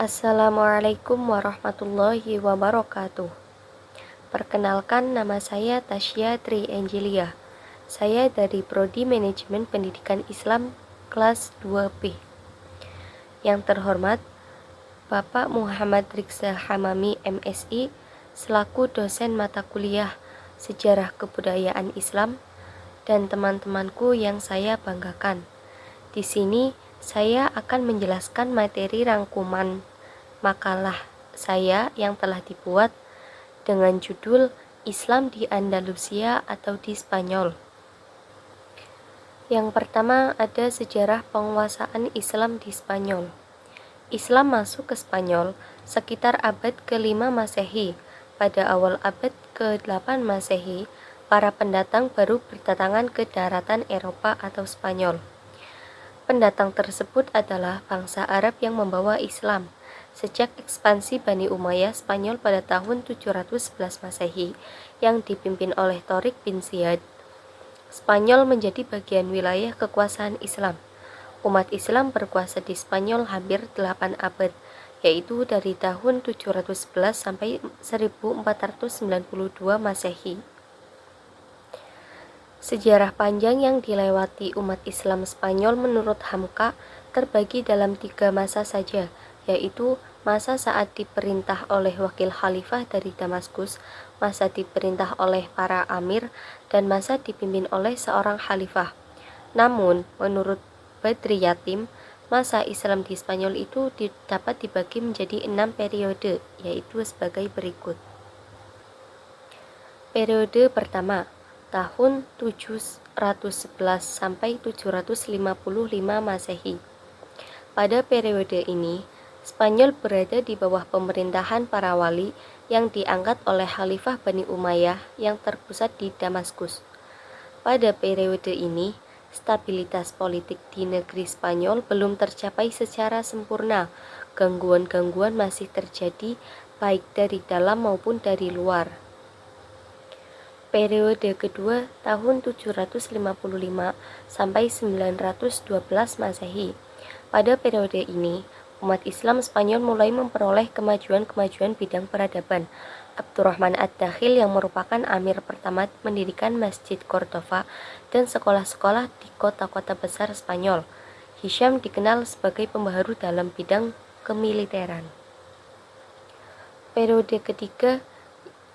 Assalamualaikum warahmatullahi wabarakatuh. Perkenalkan, nama saya Tasya Tri Angelia. Saya dari Prodi Manajemen Pendidikan Islam kelas 2B. Yang terhormat Bapak Muhammad Rikza Hamami MSI selaku dosen mata kuliah Sejarah Kebudayaan Islam dan teman-temanku yang saya banggakan. Di sini saya akan menjelaskan materi rangkuman makalah saya yang telah dibuat dengan judul Islam di Andalusia atau di Spanyol. Yang pertama ada sejarah penguasaan Islam di Spanyol. Islam masuk ke Spanyol sekitar abad ke-5 Masehi. Pada awal abad ke-8 Masehi, para pendatang baru berdatangan ke daratan Eropa atau Spanyol. Pendatang tersebut adalah bangsa Arab yang membawa Islam. Sejak ekspansi Bani Umayyah Spanyol pada tahun 711 Masehi yang dipimpin oleh Torik bin Ziyad, Spanyol menjadi bagian wilayah kekuasaan Islam. Umat Islam berkuasa di Spanyol hampir 8 abad, yaitu dari tahun 711 sampai 1492 Masehi. Sejarah panjang yang dilewati umat Islam Spanyol menurut Hamka terbagi dalam 3 masa saja, yaitu masa saat diperintah oleh wakil khalifah dari Damaskus, masa diperintah oleh para amir, dan masa dipimpin oleh seorang khalifah. Namun, menurut Badri Yatim, masa Islam di Spanyol itu dapat dibagi menjadi 6 periode, yaitu sebagai berikut. Periode pertama, tahun 711 sampai 755 Masehi. Pada periode ini, Spanyol berada di bawah pemerintahan para wali yang diangkat oleh Khalifah Bani Umayyah yang terpusat di Damaskus. Pada periode ini, stabilitas politik di negeri Spanyol belum tercapai secara sempurna. Gangguan-gangguan masih terjadi baik dari dalam maupun dari luar. Periode kedua tahun 755 sampai 912 Masehi. Pada periode ini, umat Islam Spanyol mulai memperoleh kemajuan-kemajuan bidang peradaban. Abdurrahman Ad-Dakhil yang merupakan amir pertama mendirikan Masjid Cordova dan sekolah-sekolah di kota-kota besar Spanyol. Hisham dikenal sebagai pembaharu dalam bidang kemiliteran. Periode ketiga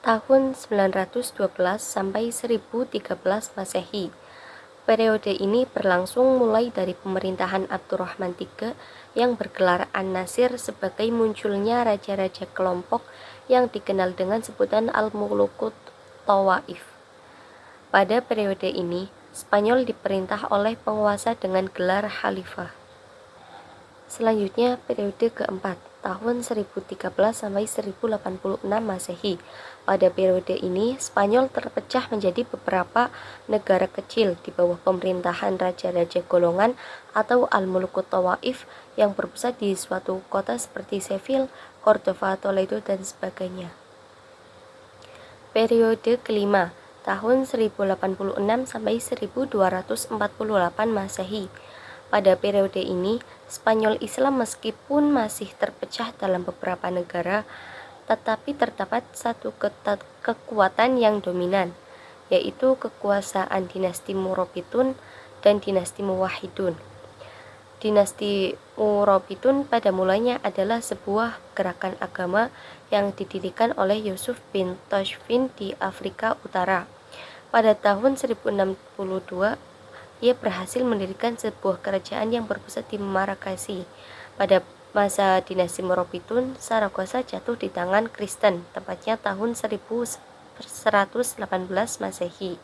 tahun 912 sampai 1013 Masehi. Periode ini berlangsung mulai dari pemerintahan Abdurrahman III yang bergelar An-Nasir sebagai munculnya raja-raja kelompok yang dikenal dengan sebutan Al-Mulukut Tawaif. Pada periode ini, Spanyol diperintah oleh penguasa dengan gelar Khalifah. Selanjutnya, periode keempat, tahun 1013 sampai 1086 Masehi. Pada periode ini, Spanyol terpecah menjadi beberapa negara kecil di bawah pemerintahan raja-raja golongan atau Al-Mulukut Tawaif yang berpusat di suatu kota seperti Seville, Cordova, Toledo, dan sebagainya. Periode kelima, tahun 1086 sampai 1248 Masehi. Pada periode ini, Spanyol Islam meskipun masih terpecah dalam beberapa negara, tetapi terdapat satu kekuatan yang dominan, yaitu kekuasaan dinasti Murabitun dan dinasti Muwahhidun. Dinasti Murabitun pada mulanya adalah sebuah gerakan agama yang didirikan oleh Yusuf bin Tashfin di Afrika Utara. Pada tahun 1062, ia berhasil mendirikan sebuah kerajaan yang berpusat di Marrakesh. Pada masa dinasti Murabitun, Saragossa jatuh di tangan Kristen, tepatnya tahun 1118 Masehi.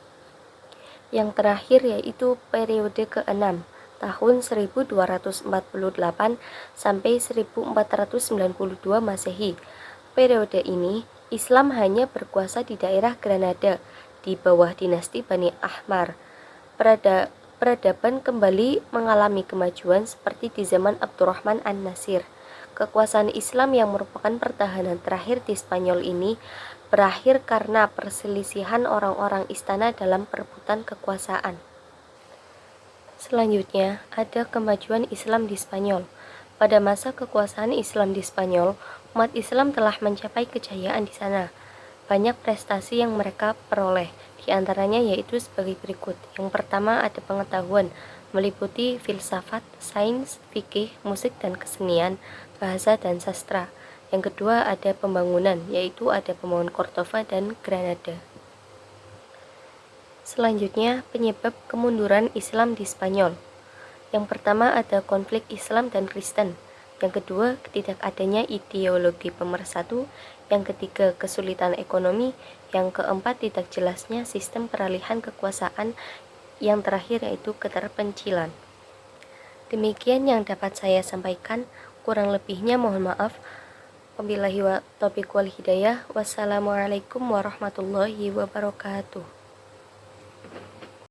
Yang terakhir yaitu periode ke-6, tahun 1248 sampai 1492 Masehi. Periode ini, Islam hanya berkuasa di daerah Granada, di bawah dinasti Bani Ahmar. Peradaban kembali mengalami kemajuan seperti di zaman Abdurrahman An-Nasir. Kekuasaan Islam yang merupakan pertahanan terakhir di Spanyol ini berakhir karena perselisihan orang-orang istana dalam perebutan kekuasaan. Selanjutnya, ada kemajuan Islam di Spanyol. Pada masa kekuasaan Islam di Spanyol, umat Islam telah mencapai kejayaan di sana. Banyak prestasi yang mereka peroleh, di antaranya yaitu sebagai berikut. Yang pertama ada pengetahuan, meliputi filsafat, sains, fikih, musik dan kesenian, bahasa dan sastra. Yang kedua ada pembangunan, yaitu ada pembangunan Cordova dan Granada. Selanjutnya, penyebab kemunduran Islam di Spanyol. Yang pertama ada konflik Islam dan Kristen. Yang kedua, ketidakadanya ideologi pemersatu. Yang ketiga, kesulitan ekonomi. Yang keempat, tidak jelasnya sistem peralihan kekuasaan. Yang terakhir yaitu keterpencilan. Demikian yang dapat saya sampaikan. Kurang lebihnya mohon maaf. Wabillahi taufiq wal hidayah. Wassalamualaikum warahmatullahi wabarakatuh.